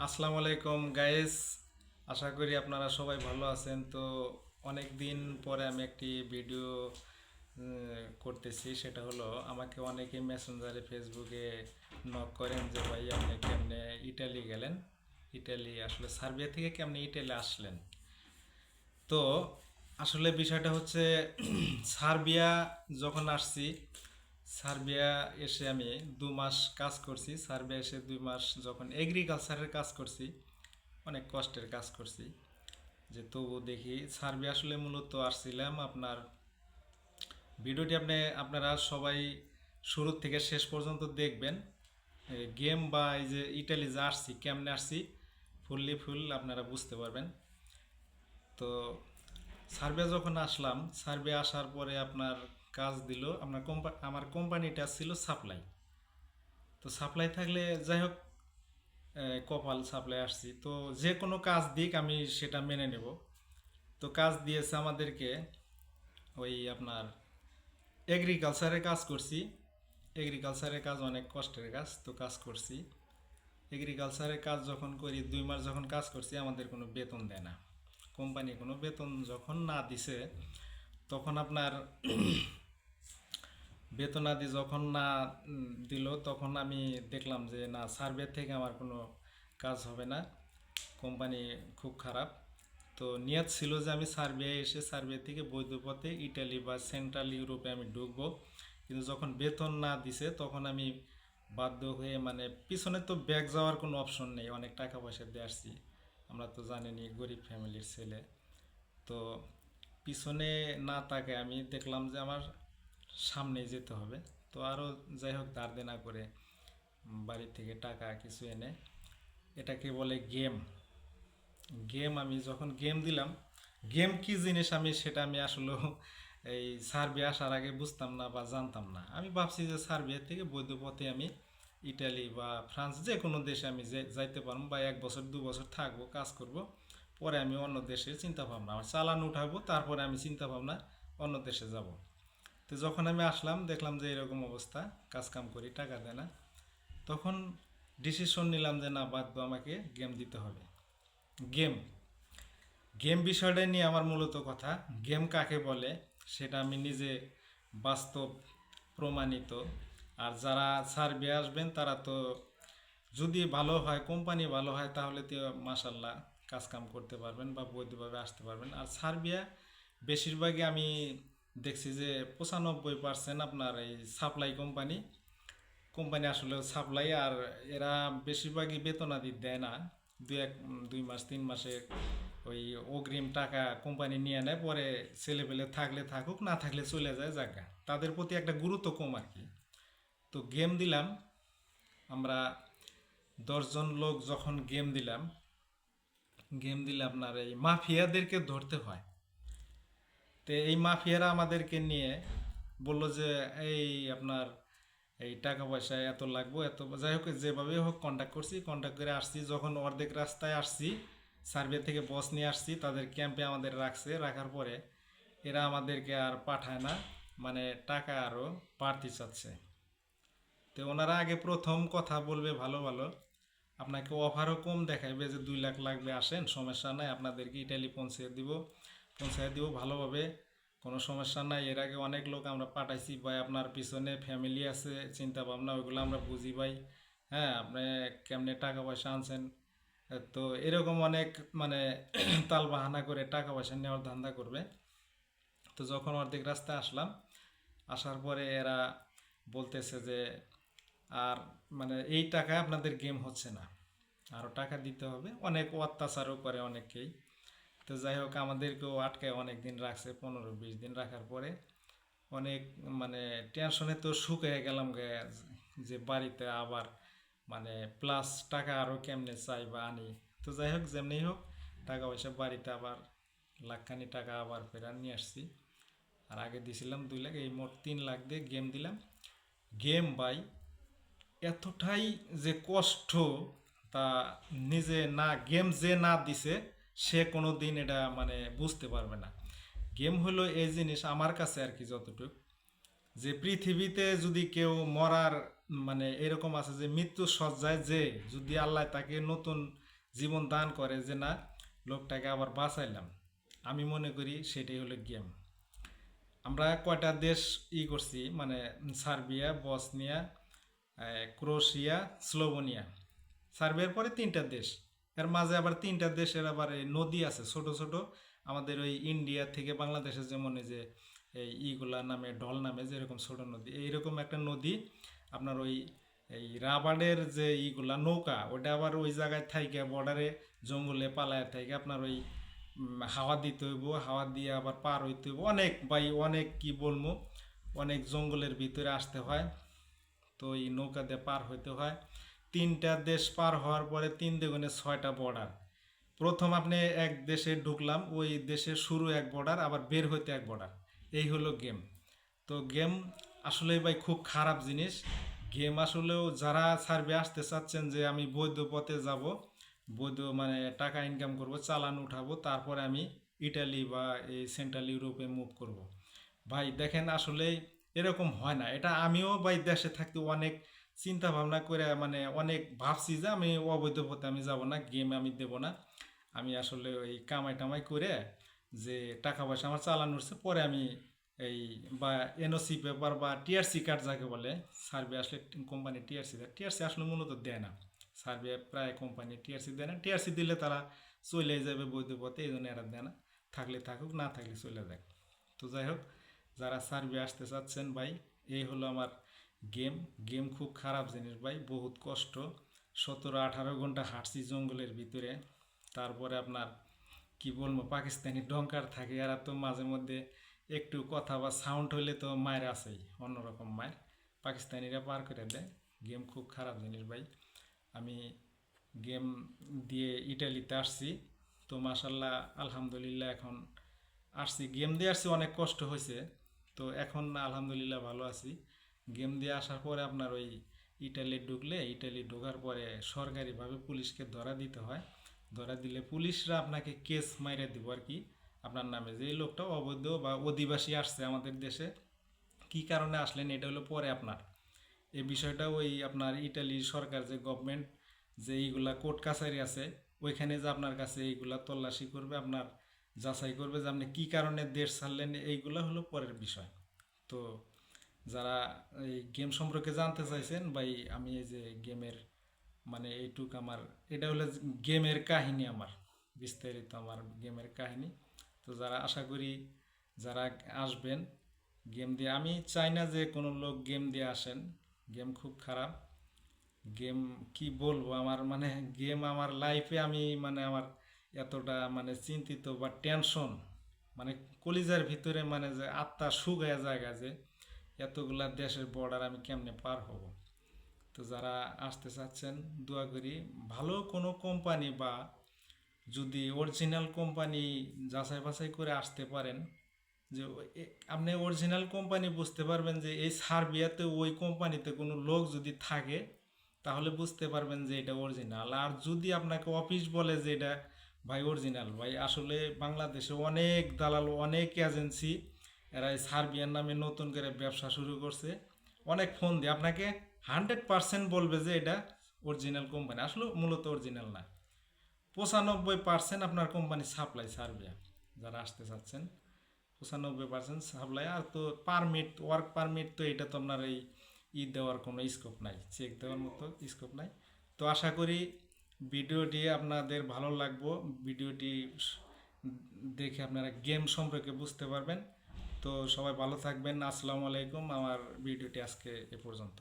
আসসালামু আলাইকুম গাইস। আশা করি আপনারা সবাই ভালো আছেন। তো অনেক দিন পরে আমি একটি ভিডিও করতেছি। সেটা হলো, আমাকে অনেকে মেসেঞ্জারে ফেসবুকে নক করেন যে ভাই আপনি কেমনে ইটালি গেলেন, ইটালি আসলে সার্বিয়া থেকে কেমনে ইটালি আসলেন। তো আসলে বিষয়টা হচ্ছে সার্বিয়া যখন আসছি, সার্বিয়া এসে আমি 2 মাস কাজ করছি। সার্বিয়া এসে 2 মাস যখন এগ্রিকালচারের কাজ করছি, অনেক কষ্টের কাজ করছি। যে তবু দেখি সার্বিয়া আসলে মূলত আসছিলাম আপনার, ভিডিওটি আপনারা সবাই শুরু থেকে শেষ পর্যন্ত দেখবেন। গেম বা এই যে ইটালি যে আসছি, কেমনে আসছি, ফুল আপনারা বুঝতে পারবেন। তো সার্বিয়া যখন আসলাম, সার্বিয়া আসার পরে আপনার কাজ দিল আপনার আমার কোম্পানিটা ছিল সাপ্লাই। তো সাপ্লাই থাকলে যাই হোক, কপাল সাপ্লাই আসছি তো যে কোনো কাজ দিক আমি সেটা মেনে নেব। তো কাজ দিয়েছে আমাদেরকে ওই আপনার এগ্রিকালচারের কাজ করছি। এগ্রিকালচারের কাজ অনেক কষ্টের কাজ, তো কাজ করছি। এগ্রিকালচারের কাজ যখন করি, 2 মাস যখন কাজ করছি, আমাদের কোনো বেতন দেয় না। কোম্পানি কোনো বেতন যখন না দিছে, তখন আপনার বেতনাদি যখন না দিল, তখন আমি দেখলাম যে না, সার্ভে থেকে আমার কোনো কাজ হবে না, কোম্পানি খুব খারাপ। তো নিয়ত ছিল যে আমি সার্বিয়ায় এসে সার্বিয়া থেকে বৈধ পথে ইটালি বা সেন্ট্রাল ইউরোপে আমি ঢুকবো। কিন্তু যখন বেতন না দিছে, তখন আমি বাধ্য হয়ে, মানে পিছনে তো ব্যাগ যাওয়ার কোনো অপশন নেই, অনেক টাকা পয়সা দিয়ে আসছি, আমরা তো জানেনই গরিব ফ্যামিলির ছেলে। তো পিছনে না তাকে আমি দেখলাম যে আমার সামনে যেতে হবে। তো আরও যাই হোক ধার দেনা করে বাড়ি থেকে টাকা কিছু এনে, এটাকে বলে গেম। গেম আমি যখন গেম দিলাম, গেম কি জিনিস আমি আসলে এই সার্বিয়া আসার আগে বুঝতাম না বা জানতাম না। আমি ভাবছি যে সার্বিয়া থেকে বৈধ পথে আমি ইটালি বা ফ্রান্স যে কোনো দেশে আমি যাইতে পারবো, বা 1 বছর 2 বছর থাকবো, কাজ করব, পরে আমি অন্য দেশের চিন্তা ভাবনা, আমার চালান উঠাবো, তারপরে আমি চিন্তা ভাবনা অন্য দেশে যাব। তো যখন আমি আসলাম, দেখলাম যে এরকম অবস্থা, কাজ কাম করি, টাকা দেয় না। তখন ডিসিশন নিলাম যে না, বাধ্য আমাকে গেম দিতে হবে। গেম গেম বিষয়টা নিয়ে আমার মূলত কথা। গেম কাকে বলে সেটা আমি নিজে বাস্তব প্রমাণিত। আর যারা সার্ভে আসবেন, তারা তো যদি ভালো হয়, কোম্পানি ভালো হয়, তাহলে তো মাসাল্লাহ কাজ কাম করতে পারবেন বা বৈধভাবে আসতে পারবেন। আর সার্বিয়া বেশিরভাগই আমি দেখছি যে 95% আপনার এই সাপ্লাই কোম্পানি। কোম্পানি আসলে সাপ্লাই, আর এরা বেশিরভাগই বেতনাদি দেয় না। 2 মাস 3 মাসে ওই অগ্রিম টাকা কোম্পানি নিয়ে নেয়, পরে ছেলেপেলে থাকলে থাকুক, না থাকলে চলে যায় জায়গা, তাদের প্রতি একটা গুরুত্ব কম আর কি। তো গেম দিলাম আমরা, 10 জন লোক যখন গেম দিলে আপনার এই মাফিয়াদেরকে ধরতে হয়। তো এই মাফিয়ারা আমাদেরকে নিয়ে বলল যে এই আপনার এই টাকা পয়সা এত লাগবো, এত যাই হোক, যেভাবে হোক কন্ট্যাক্ট করছি, কন্ট্যাক্ট করে আসছি। যখন অর্ধেক রাস্তায় আসছি, সার্ভে থেকে বস নিয়ে আসছি, তাদের ক্যাম্পে আমাদের রাখছে। রাখার পরে এরা আমাদেরকে আর পাঠায় না, মানে টাকা আরও বাড়তি চাচ্ছে। তো ওনারা আগে প্রথম কথা বলবে ভালো ভালো, আপনাকে অফারও কম দেখাইবে যে 2 লাখ লাগবে, আসেন, সমস্যা নাই, আপনাদেরকে ইটালি পৌঁছে দিব ভালোভাবে, কোনো সমস্যা নাই। এর আগে অনেক লোক আমরা পাঠাইছি ভাই, আপনার পিছনে ফ্যামিলি আছে, চিন্তা ভাবনা, ওইগুলো আমরা বুঝি ভাই। হ্যাঁ, আপনি কেমনে টাকা পয়সা আনছেন। তো এরকম অনেক, মানে তাল বাহানা করে টাকা পয়সা নেওয়ার ধান্দা করবে। তো যখন অর্ধেক রাস্তায় আসলাম, আসার পরে এরা বলতেছে যে আর, মানে এই টাকায় আপনাদের গেম হচ্ছে না, আরও টাকা দিতে হবে। অনেক অত্যাচারও করে অনেকেই। তো যাই হোক, আমাদেরকেও আটকায় অনেক দিন রাখছে, 15-20 দিন রাখার পরে অনেক, মানে টেনশনে তো শুকিয়ে গেলাম গে, যে বাড়িতে আবার, মানে প্লাস টাকা আরও কেমনে চাই বা আনি। তো যাই হোক, যেমনি হোক টাকা পয়সা বাড়িতে আবার লাখখানি টাকা আবার ফেরা নিয়ে আসছি। আর আগে দিছিলাম 2 লাখ, এই মোট 3 লাখ দিয়ে গেম দিলাম। গেম বাই এতটাই যে কষ্ট, তা নিজে না, গেম যে না দিছে সে কোনো দিন এটা মানে বুঝতে পারবে না। গেম হলো এই জিনিস আমার কাছে আর কি, যতটুকু, যে পৃথিবীতে যদি কেউ মরার, মানে এরকম আছে যে মৃত্যু সজ্জায়, যে যদি আল্লাহ তাকে নতুন জীবন দান করে যে না লোকটাকে আবার বাঁচাইলাম। আমি মনে করি সেটাই হলো গেম। আমরা কয়টা দেশ করছি মানে সার্বিয়া, বসনিয়া, ক্রোয়েশিয়া, স্লোভেনিয়া। সার্বিয়ার পরে তিনটা দেশ, এর মাঝে আবার তিনটা দেশের আবার এই নদী আছে ছোট ছোট। আমাদের ওই ইন্ডিয়া থেকে বাংলাদেশে যেমন এই যে এই ইগুলা নামে ঢল নামে যেরকম ছোট নদী, এইরকম একটা নদী আপনার ওই এই রাবারের যে ইগুলা নৌকা ওটা আবার ওই জায়গায় থাইকে বর্ডারে জঙ্গলে পালায় থাকে আপনার ওই হাওয়া দিতে হইব, হাওয়া দিয়ে আবার পার হইতে হইব অনেক ভাই, অনেক কি বলবো, অনেক জঙ্গলের ভিতরে আসতে হয়। তো এই নৌকা দিয়ে পার হইতে হয়। তিনটা দেশ পার হওয়ার পরে 3 × 6টা বর্ডার। প্রথম আপনি এক দেশে ঢুকলাম, ওই দেশের শুরু এক বর্ডার, আবার বের হইতে এক বর্ডার। এই হলো গেম। তো গেম আসলে ভাই খুব খারাপ জিনিস। গেম আসলেও যারা সার্ভে আসতে চাচ্ছেন যে আমি বৈধ পথে যাব, বৈধ মানে টাকা ইনকাম করব, চালান উঠাবো, তারপরে আমি ইটালি বা এই সেন্ট্রাল ইউরোপে মুভ করব, ভাই দেখেন আসলে এরকম হয় না। এটা আমিও ভাই দেশে থাকতে অনেক চিন্তা ভাবনা করে মানে অনেক ভাবছি যে আমি অবৈধ পথে আমি যাব না, গেম আমি দেব না। আমি আসলে ওই কামাই টামাই করে যে টাকা পয়সা আমার চালানো হচ্ছে, পরে আমি এই বা এনওসি পেপার বা টিআরসি কার্ড যাকে বলে, সার্ভে আসলে কোম্পানি টিআরসি দেয়, টিআরসি আসলে মূলত দেয় না। সার্ভে প্রায় কোম্পানি টিআরসি দেয় না, টিআরসি দিলে তারা চলে যাবে বৈধ পথে, এই জন্য এরা দেয় না। থাকলে থাকুক, না থাকলে চলে যায়। তো যাই হোক, যারা সার্ভে আসতে চাচ্ছেন ভাই, এই হলো আমার গেম। গেম খুব খারাপ জিনিস ভাই, বহুত কষ্ট। 17-18 ঘন্টা হাঁটছি জঙ্গলের ভিতরে। তারপরে আপনার কি বলবো, পাকিস্তানি ডঙ্কার থাকে, এরা তো মাঝে মধ্যে একটু কথা বা সাউন্ড হইলে তো মায়ের আছেই, অন্যরকম মায়ের পাকিস্তানিরা পার করে দেয়। গেম খুব খারাপ জিনিস ভাই। আমি গেম দিয়ে ইটালিতে আসছি, তো মাসাল্লাহ আলহামদুলিল্লাহ এখন আসছি, গেম দিয়ে আসছি, অনেক কষ্ট হয়েছে। তো এখন আলহামদুলিল্লাহ ভালো আছি। গেম দিয়ে আসার পরে আপনার ওই ইটালি ঢুকলে, ইটালি ঢোকার পরে সরকারিভাবে পুলিশকে ধরা দিতে হয়। ধরা দিলে পুলিশরা আপনাকে কেস মাইরে দিব আর কি আপনার নামে, যে এই লোকটা অবৈধ বা অধিবাসী আসছে আমাদের দেশে, কি কারণে আসলেন এটা হলো পরে আপনার এই বিষয়টা ওই আপনার ইটালির সরকার যে গভর্নমেন্ট যে এইগুলা কোর্ট কাছারি আছে, ওইখানে যে আপনার কাছে এইগুলা তল্লাশি করবে, আপনার যাচাই করবে যে আপনি কী কারণে দেশ ছাড়লেন, এইগুলা হলো পরের বিষয়। তো যারা এই গেম সম্পর্কে জানতে চাইছেন ভাই, আমি এই যে গেমের মানে এইটুক আমার, এটা হলো গেমের কাহিনী আমার, বিস্তারিত আমার গেমের কাহিনী। তো যারা আশা করি যারা আসবেন গেম দিয়ে, আমি চাই না যে কোনো লোক গেম দিয়ে আসেন। গেম খুব খারাপ। গেম কি বলবো, আমার মানে গেম আমার লাইফে আমি মানে আমার এতটা মানে চিন্তিত বা টেনশন, মানে কলিজার ভিতরে মানে যে আত্মা শুকায় জায়গা যে এতগুলা দেশের বর্ডার আমি কেমনে পার হব। তো যারা আসতে চাচ্ছেন দোয়া করি ভালো কোনো কোম্পানি বা যদি অরিজিনাল কোম্পানি যাচাই বাছাই করে আসতে পারেন, যে আপনি অরিজিনাল কোম্পানি বুঝতে পারবেন যে এই সার্বিয়াতে ওই কোম্পানিতে কোনো লোক যদি থাকে তাহলে বুঝতে পারবেন যে এটা অরিজিনাল। আর যদি আপনাকে অফিস বলে যে এটা ভাই অরিজিনাল, ভাই আসলে বাংলাদেশে অনেক দালাল, অনেক এজেন্সি, এরা এই সার্বিয়ার নামে নতুন করে ব্যবসা শুরু করছে। অনেক ফোন দিয়ে আপনাকে 100% বলবে যে এটা অরিজিনাল কোম্পানি, আসলে মূলত অরিজিনাল না। 95% আপনার কোম্পানি সাপ্লাই সার্বিয়া। যারা আসতে চাচ্ছেন 95% সাপ্লাই। আর তো পারমিট, ওয়ার্ক পারমিট, তো এটা তো আপনার এই দেওয়ার কোনো স্কোপ নাই, চেক দেওয়ার মতো স্কোপ নাই। তো আশা করি ভিডিওটি আপনাদের ভালো লাগবো, ভিডিওটি দেখে আপনারা গেম সম্পর্কে বুঝতে পারবেন। তো সবাই ভালো থাকবেন, আসসালামু আলাইকুম। আমার ভিডিওটি আজকে এ পর্যন্ত।